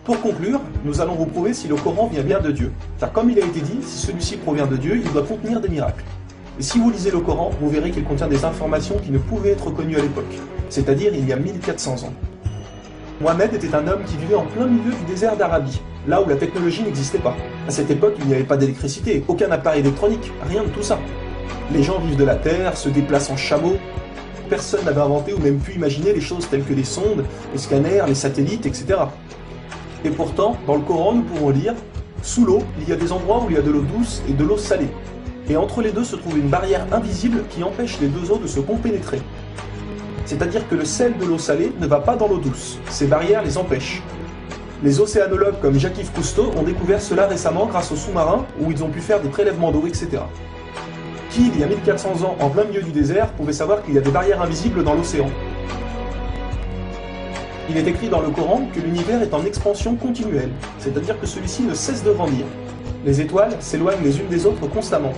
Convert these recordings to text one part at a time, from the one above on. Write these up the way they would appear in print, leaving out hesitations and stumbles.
Pour conclure, nous allons vous prouver si le Coran vient bien de Dieu. Car comme il a été dit, si celui-ci provient de Dieu, il doit contenir des miracles. Et si vous lisez le Coran, vous verrez qu'il contient des informations qui ne pouvaient être connues à l'époque, c'est-à-dire il y a 1400 ans. Mohammed était un homme qui vivait en plein milieu du désert d'Arabie, là où la technologie n'existait pas. À cette époque, il n'y avait pas d'électricité, aucun appareil électronique, rien de tout ça. Les gens vivent de la terre, se déplacent en chameau. Personne n'avait inventé ou même pu imaginer les choses telles que les sondes, les scanners, les satellites, etc. Et pourtant, dans le Coran, nous pouvons lire « Sous l'eau, il y a des endroits où il y a de l'eau douce et de l'eau salée. Et entre les deux se trouve une barrière invisible qui empêche les deux eaux de se compénétrer. C'est-à-dire que le sel de l'eau salée ne va pas dans l'eau douce. Ces barrières les empêchent. Les océanologues comme Jacques-Yves Cousteau ont découvert cela récemment grâce aux sous-marins où ils ont pu faire des prélèvements d'eau, etc. Qui, il y a 1400 ans, en plein milieu du désert, pouvait savoir qu'il y a des barrières invisibles dans l'océan? Il est écrit dans le Coran que l'univers est en expansion continuelle, c'est-à-dire que celui-ci ne cesse de grandir. Les étoiles s'éloignent les unes des autres constamment.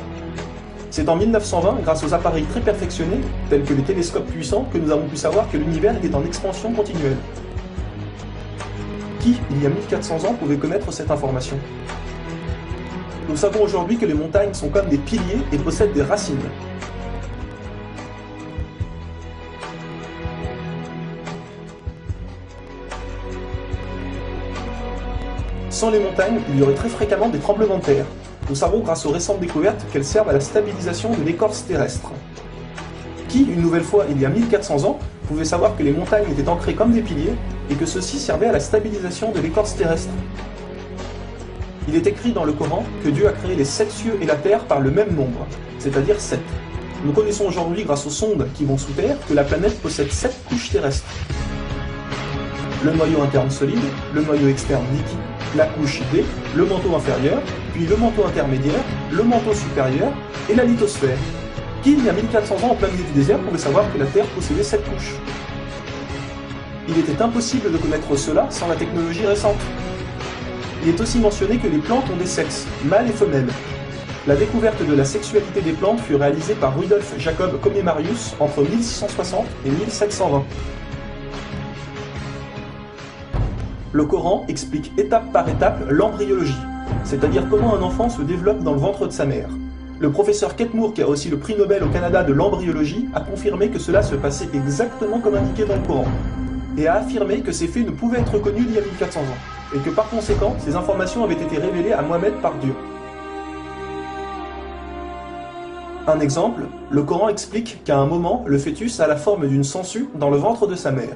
C'est en 1920, grâce aux appareils très perfectionnés, tels que les télescopes puissants, que nous avons pu savoir que l'univers était en expansion continuelle. Qui, il y a 1400 ans, pouvait connaître cette information? Nous savons aujourd'hui que les montagnes sont comme des piliers et possèdent des racines. Sans les montagnes, il y aurait très fréquemment des tremblements de terre. Nous savons grâce aux récentes découvertes qu'elles servent à la stabilisation de l'écorce terrestre. Qui, une nouvelle fois, il y a 1400 ans, pouvait savoir que les montagnes étaient ancrées comme des piliers et que ceux-ci servaient à la stabilisation de l'écorce terrestre? Il est écrit dans le Coran que Dieu a créé les 7 cieux et la terre par le même nombre, c'est-à-dire 7. Nous connaissons aujourd'hui, grâce aux sondes qui vont sous terre, que la planète possède 7 couches terrestres. Le noyau interne solide, le noyau externe liquide, la couche D, le manteau inférieur, puis le manteau intermédiaire, le manteau supérieur et la lithosphère. Qui, il y a 1400 ans en plein milieu du désert, pouvait savoir que la Terre possédait 7 couches? Il était impossible de connaître cela sans la technologie récente. Il est aussi mentionné que les plantes ont des sexes, mâles et femelles. La découverte de la sexualité des plantes fut réalisée par Rudolf Jacob Comnenarius entre 1660 et 1720. Le Coran explique étape par étape l'embryologie, c'est-à-dire comment un enfant se développe dans le ventre de sa mère. Le professeur Ketmour, qui a aussi le prix Nobel au Canada de l'embryologie, a confirmé que cela se passait exactement comme indiqué dans le Coran, et a affirmé que ces faits ne pouvaient être connus il y a 1400 ans, et que par conséquent, ces informations avaient été révélées à Mohammed par Dieu. Un exemple, le Coran explique qu'à un moment, le fœtus a la forme d'une sangsue dans le ventre de sa mère.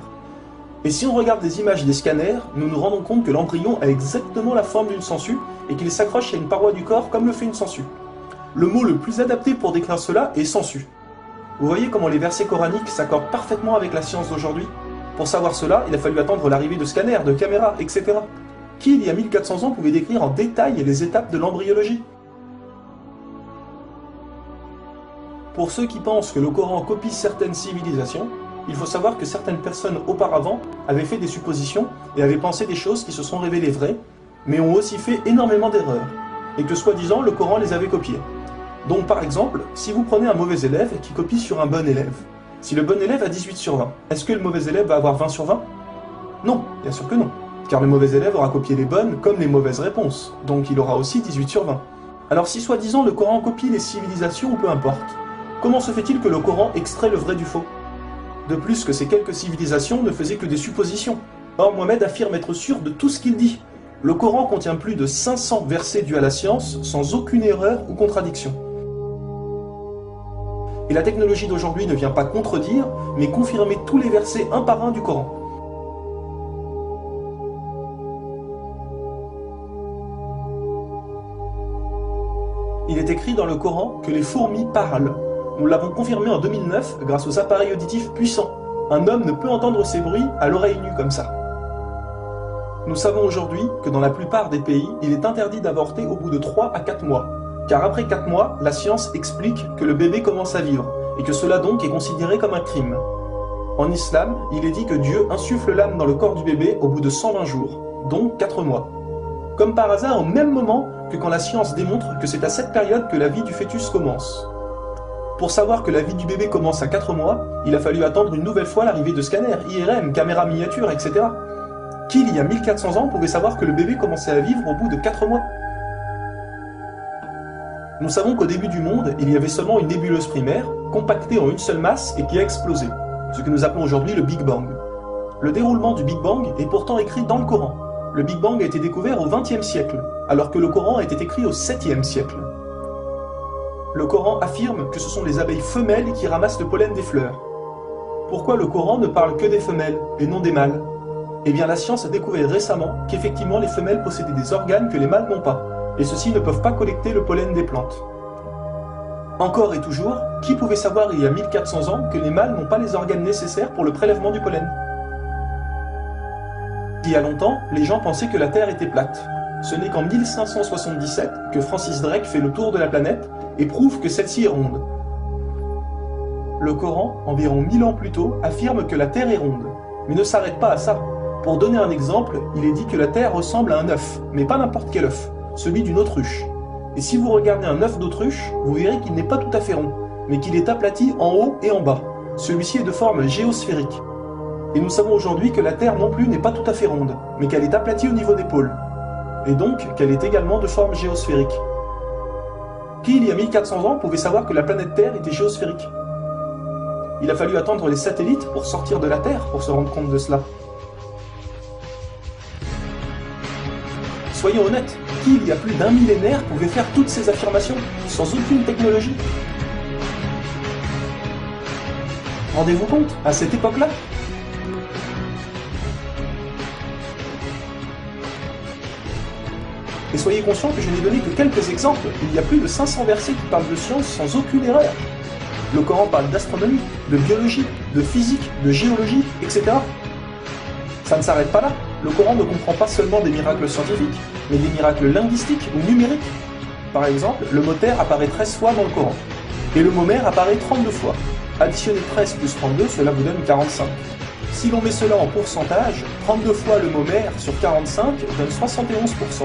Et si on regarde des images des scanners, nous nous rendons compte que l'embryon a exactement la forme d'une sangsue et qu'il s'accroche à une paroi du corps comme le fait une sangsue. Le mot le plus adapté pour décrire cela est sangsue. Vous voyez comment les versets coraniques s'accordent parfaitement avec la science d'aujourd'hui? Pour savoir cela, il a fallu attendre l'arrivée de scanners, de caméras, etc. Qui, il y a 1400 ans, pouvait décrire en détail les étapes de l'embryologie? Pour ceux qui pensent que le Coran copie certaines civilisations, il faut savoir que certaines personnes auparavant avaient fait des suppositions et avaient pensé des choses qui se sont révélées vraies, mais ont aussi fait énormément d'erreurs, et que soi-disant le Coran les avait copiées. Donc par exemple, si vous prenez un mauvais élève qui copie sur un bon élève, si le bon élève a 18 sur 20, est-ce que le mauvais élève va avoir 20 sur 20? Non, bien sûr que non, car le mauvais élève aura copié les bonnes comme les mauvaises réponses, donc il aura aussi 18 sur 20. Alors si soi-disant le Coran copie les civilisations ou peu importe, comment se fait-il que le Coran extrait le vrai du faux? De plus que ces quelques civilisations ne faisaient que des suppositions. Or Mohammed affirme être sûr de tout ce qu'il dit. Le Coran contient plus de 500 versets dus à la science, sans aucune erreur ou contradiction. Et la technologie d'aujourd'hui ne vient pas contredire, mais confirmer tous les versets un par un du Coran. Il est écrit dans le Coran que les fourmis parlent. Nous l'avons confirmé en 2009 grâce aux appareils auditifs puissants. Un homme ne peut entendre ces bruits à l'oreille nue comme ça. Nous savons aujourd'hui que dans la plupart des pays, il est interdit d'avorter au bout de 3 à 4 mois. Car après 4 mois, la science explique que le bébé commence à vivre, et que cela donc est considéré comme un crime. En islam, il est dit que Dieu insuffle l'âme dans le corps du bébé au bout de 120 jours, donc 4 mois. Comme par hasard au même moment que quand la science démontre que c'est à cette période que la vie du fœtus commence. Pour savoir que la vie du bébé commence à 4 mois, il a fallu attendre une nouvelle fois l'arrivée de scanners, IRM, caméras miniatures, etc. Qui, il y a 1400 ans, pouvait savoir que le bébé commençait à vivre au bout de 4 mois? Nous savons qu'au début du monde, il y avait seulement une nébuleuse primaire, compactée en une seule masse et qui a explosé, ce que nous appelons aujourd'hui le Big Bang. Le déroulement du Big Bang est pourtant écrit dans le Coran. Le Big Bang a été découvert au XXe siècle, alors que le Coran a été écrit au 7e siècle. Le Coran affirme que ce sont les abeilles femelles qui ramassent le pollen des fleurs. Pourquoi le Coran ne parle que des femelles et non des mâles? Eh bien la science a découvert récemment qu'effectivement les femelles possédaient des organes que les mâles n'ont pas, et ceux-ci ne peuvent pas collecter le pollen des plantes. Encore et toujours, qui pouvait savoir il y a 1400 ans que les mâles n'ont pas les organes nécessaires pour le prélèvement du pollen? Il y a longtemps, les gens pensaient que la Terre était plate. Ce n'est qu'en 1577 que Francis Drake fait le tour de la planète et prouve que celle-ci est ronde. Le Coran, environ 1000 ans plus tôt, affirme que la Terre est ronde, mais ne s'arrête pas à ça. Pour donner un exemple, il est dit que la Terre ressemble à un œuf, mais pas n'importe quel œuf, celui d'une autruche. Et si vous regardez un œuf d'autruche, vous verrez qu'il n'est pas tout à fait rond, mais qu'il est aplati en haut et en bas. Celui-ci est de forme géosphérique. Et nous savons aujourd'hui que la Terre non plus n'est pas tout à fait ronde, mais qu'elle est aplatie au niveau des pôles. Et donc qu'elle est également de forme géosphérique. Qui, il y a 1400 ans, pouvait savoir que la planète Terre était géosphérique? Il a fallu attendre les satellites pour sortir de la Terre pour se rendre compte de cela. Soyons honnêtes, qui, il y a plus d'un millénaire, pouvait faire toutes ces affirmations sans aucune technologie? Rendez-vous compte, à cette époque-là? Et soyez conscients que je n'ai donné que quelques exemples. Il y a plus de 500 versets qui parlent de science sans aucune erreur. Le Coran parle d'astronomie, de biologie, de physique, de géologie, etc. Ça ne s'arrête pas là. Le Coran ne comprend pas seulement des miracles scientifiques, mais des miracles linguistiques ou numériques. Par exemple, le mot terre apparaît 13 fois dans le Coran, et le mot mer apparaît 32 fois. Additionnez 13 plus 32, cela vous donne 45. Si l'on met cela en pourcentage, 32 fois le mot mer sur 45 donne 71%.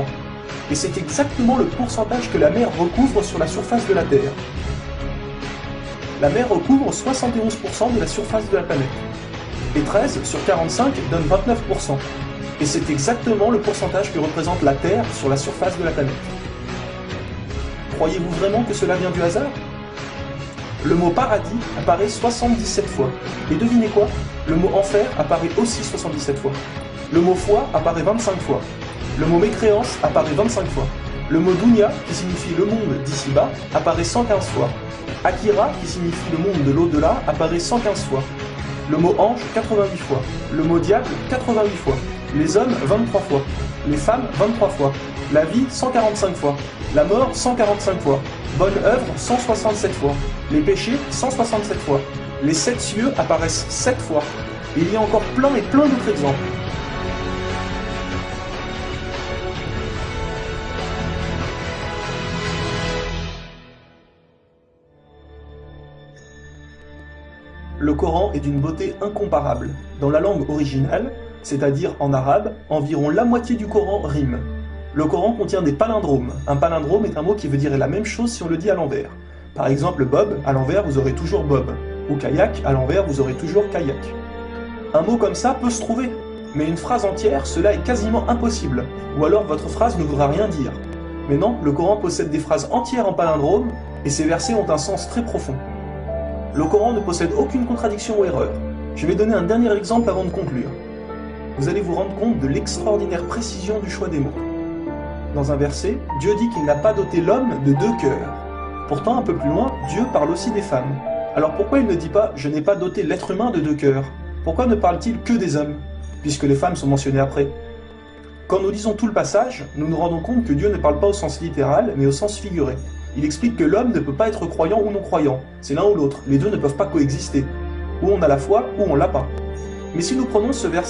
Et c'est exactement le pourcentage que la mer recouvre sur la surface de la Terre. La mer recouvre 71% de la surface de la planète. Et 13 sur 45 donne 29%. Et c'est exactement le pourcentage que représente la Terre sur la surface de la planète. Croyez-vous vraiment que cela vient du hasard? Le mot paradis apparaît 77 fois. Et devinez quoi? Le mot enfer apparaît aussi 77 fois. Le mot foi apparaît 25 fois. Le mot mécréance apparaît 25 fois. Le mot dunya, qui signifie le monde d'ici-bas, apparaît 115 fois. Akira, qui signifie le monde de l'au-delà, apparaît 115 fois. Le mot ange, 90 fois. Le mot diable, 88 fois. Les hommes, 23 fois. Les femmes, 23 fois. La vie, 145 fois. La mort, 145 fois. Bonne œuvre, 167 fois. Les péchés, 167 fois. Les 7 cieux apparaissent 7 fois. Et il y a encore plein et plein d'autres exemples. Le Coran est d'une beauté incomparable. Dans la langue originale, c'est-à-dire en arabe, environ la moitié du Coran rime. Le Coran contient des palindromes. Un palindrome est un mot qui veut dire la même chose si on le dit à l'envers. Par exemple, Bob, à l'envers, vous aurez toujours Bob. Ou kayak, à l'envers, vous aurez toujours kayak. Un mot comme ça peut se trouver, mais une phrase entière, cela est quasiment impossible. Ou alors votre phrase ne voudra rien dire. Mais non, le Coran possède des phrases entières en palindrome, et ces versets ont un sens très profond. Le Coran ne possède aucune contradiction ou erreur. Je vais donner un dernier exemple avant de conclure. Vous allez vous rendre compte de l'extraordinaire précision du choix des mots. Dans un verset, Dieu dit qu'il n'a pas doté l'homme de 2 cœurs. Pourtant, un peu plus loin, Dieu parle aussi des femmes. Alors pourquoi il ne dit pas « je n'ai pas doté l'être humain de 2 cœurs » ? Pourquoi ne parle-t-il que des hommes, puisque les femmes sont mentionnées après? Quand nous lisons tout le passage, nous nous rendons compte que Dieu ne parle pas au sens littéral, mais au sens figuré. Il explique que l'homme ne peut pas être croyant ou non-croyant, c'est l'un ou l'autre, les deux ne peuvent pas coexister. Ou on a la foi, ou on l'a pas. Mais si nous prenons ce verset